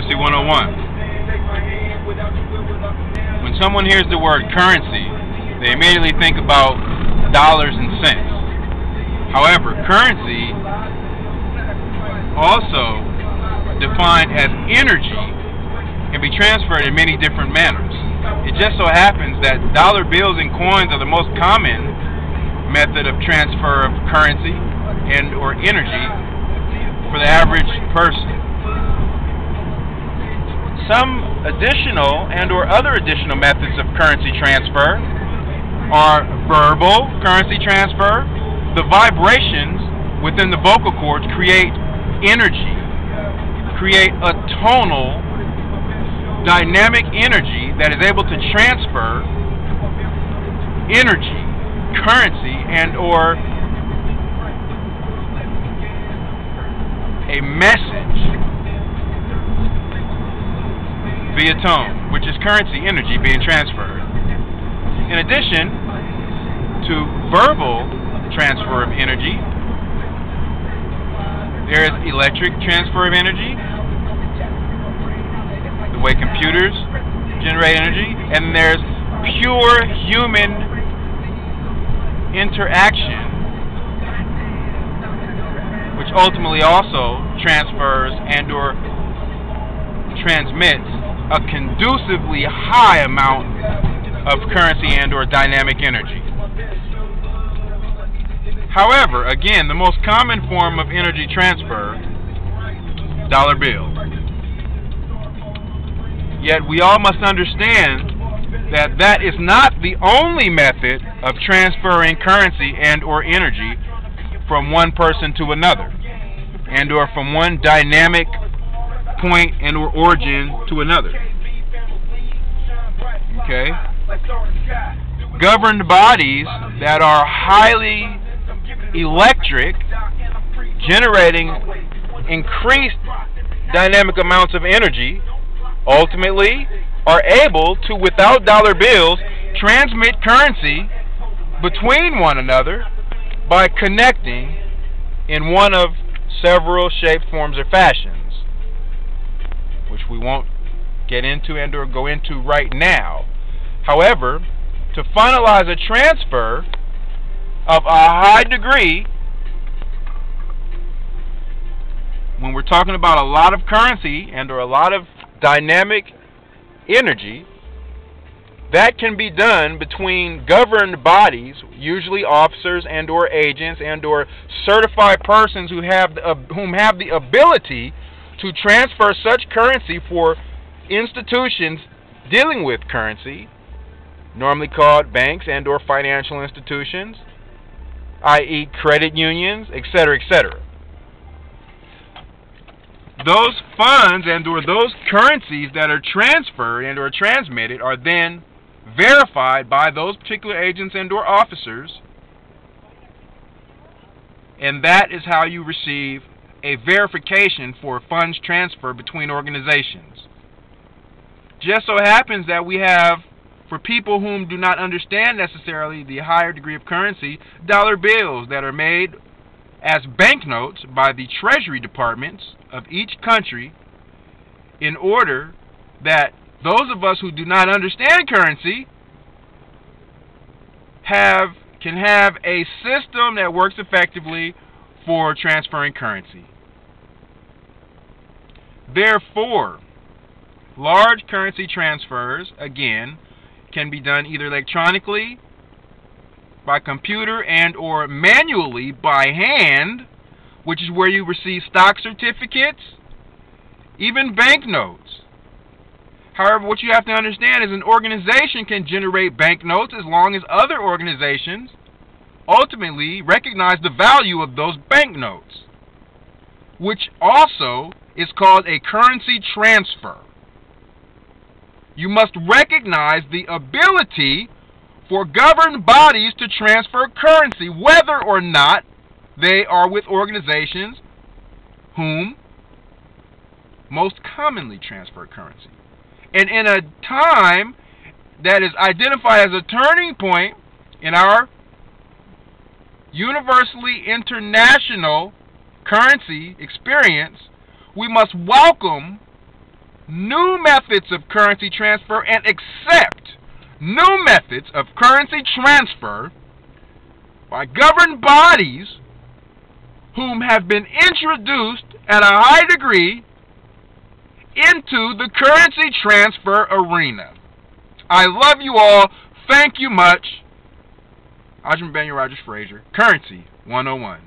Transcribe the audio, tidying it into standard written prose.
Currency 101. When someone hears the word currency, they immediately think about dollars and cents. However, currency, also defined as energy, can be transferred in many different manners. It just so happens that dollar bills and coins are the most common method of transfer of currency and or energy for the average person. Some additional and or other additional methods of currency transfer are verbal currency transfer. The vibrations within the vocal cords create energy, create a tonal dynamic energy that is able to transfer energy, currency, and or a message via tone, which is currency energy being transferred. In addition to verbal transfer of energy, there is electric transfer of energy, the way computers generate energy, and there's pure human interaction, which ultimately also transfers and or transmits a conducively high amount of currency and or dynamic energy. However, again, the most common form of energy transfer, dollar bill. Yet we all must understand that that is not the only method of transferring currency and or energy from one person to another, and or from one dynamic point and or origin to another. Okay? Governed bodies that are highly electric, generating increased dynamic amounts of energy, ultimately are able to, without dollar bills, transmit currency between one another by connecting in one of several shapes, forms, or fashions, which we won't get into and or go into right now. However, to finalize a transfer of a high degree, when we're talking about a lot of currency and or a lot of dynamic energy, that can be done between governed bodies, usually officers and or agents and or certified persons whom have the ability to transfer such currency for institutions dealing with currency, normally called banks and or financial institutions, i.e. credit unions, etc., etc. Those funds and or those currencies that are transferred and or transmitted are then verified by those particular agents and or officers, and that is how you receive a verification for funds transfer between organizations. Just so happens that we have, for people whom do not understand necessarily the higher degree of currency, dollar bills that are made as banknotes by the treasury departments of each country, in order that those of us who do not understand currency can have a system that works effectively for transferring currency. Therefore, large currency transfers, again, can be done either electronically, by computer, and or manually by hand, which is where you receive stock certificates, even banknotes. However, what you have to understand is an organization can generate banknotes as long as other organizations ultimately recognize the value of those banknotes, which also is called a currency transfer. You must recognize the ability for governed bodies to transfer currency, whether or not they are with organizations whom most commonly transfer currency. And in a time that is identified as a turning point in our universally international currency experience, we must welcome new methods of currency transfer and accept new methods of currency transfer by governed bodies whom have been introduced at a high degree into the currency transfer arena. I love you all. Thank you much. Ajahn Daniel Rogers Frazier, Currency 101.